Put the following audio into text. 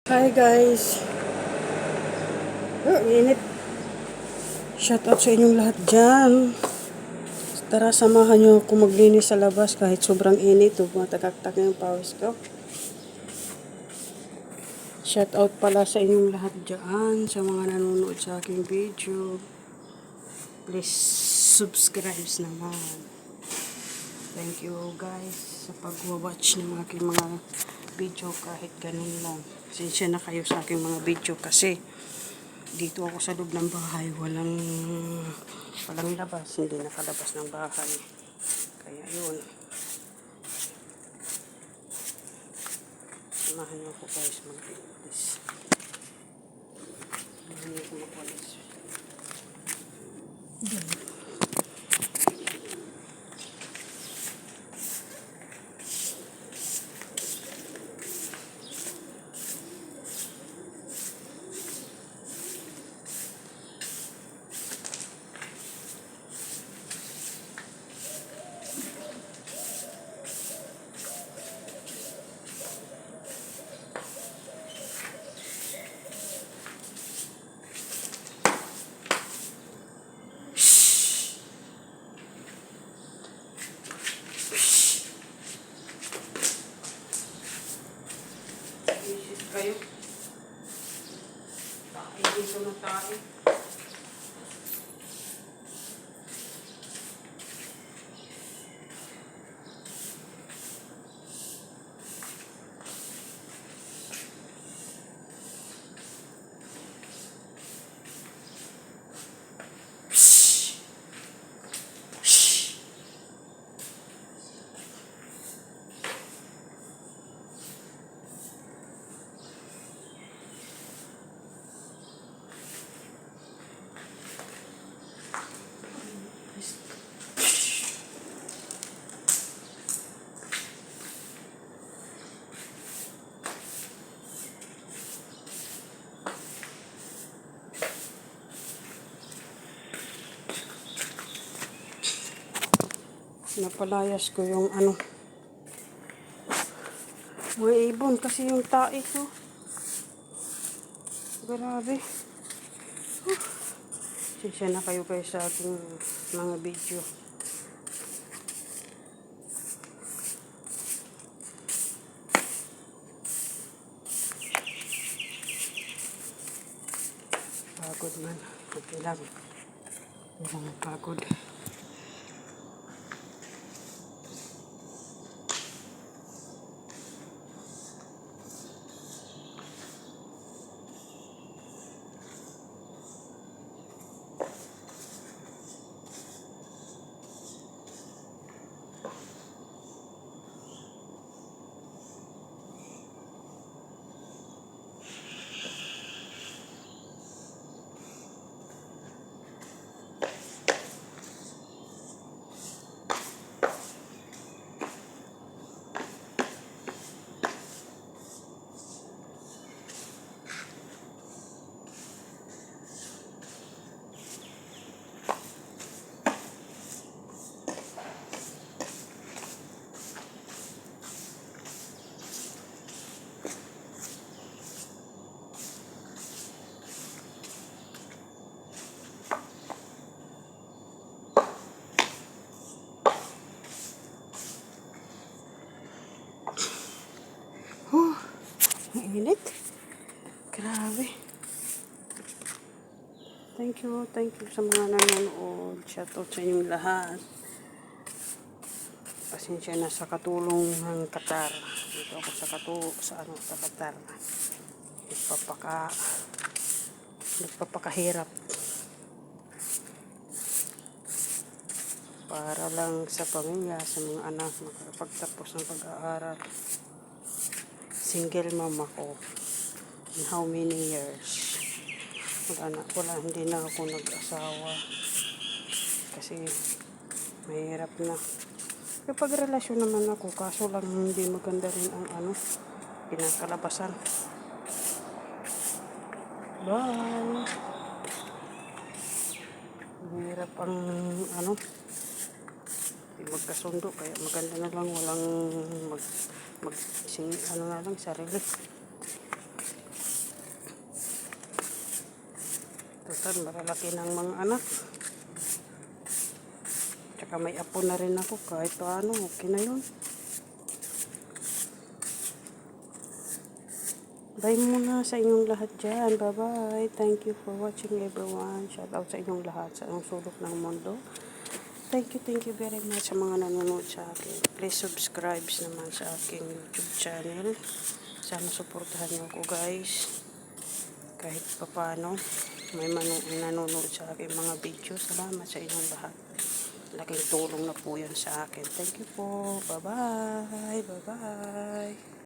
Hi guys! Init. Shoutout sa inyong lahat dyan. Tara, samahan nyo ako maglinis sa labas kahit sobrang init. Matagaktak yung pawis ko. Shoutout pala sa inyong lahat dyan, sa mga nanonood sa aking video. Please subscribe naman. Thank you guys sa pag-watch ng aking mga video kahit ganun lang. Pasensya na kayo sa aking mga video kasi dito ako sa loob ng bahay, walang labas, hindi nakalabas ng bahay. Kaya yun. Samahan niyo ako guys mag-linis. Samahan niyo ako mag-walis. Kayo. Tayo dito na tayo. Napalayas ko yung mga ibon kasi yung tae ko. Grabe. Sensya na kayo guys sa ating mga video. Pagod man. Okay lang. Walang pagod. Init. Grabe. Thank you sa mga nanonood. Shoutout sa inyong lahat. Pasensya na sa katulong ng Qatar. Dito ako sa Qatar. Nagpapakahirap. Para lang sa pamilya, sa mga anak, makapagtapos ng pag-aaral. Single mom ako. In how many years? Hindi na ako nag-asawa. Kasi mahirap na. Kapag relasyon naman ako, kaso lang hindi maganda rin ang pinakalabasan. Bye! Mahirap ang hindi magkasundo. Kaya maganda na lang walang na lang sarili. Total, malalaki ng mga anak. Tsaka may apo na rin ako. Kahit paano, okay na yun. Bye muna sa inyong lahat dyan. Bye-bye. Thank you for watching everyone. Shout out sa inyong lahat sa ang sulok ng mundo. Thank you very much sa mga nanonood sa akin. Please subscribe naman sa aking YouTube channel. Sana suportahan niyo ako guys. Kahit papano, may nanonood sa aking mga video. Salamat sa inyong lahat. Laking tulong na po yan sa akin. Thank you po. Bye-bye. Bye-bye.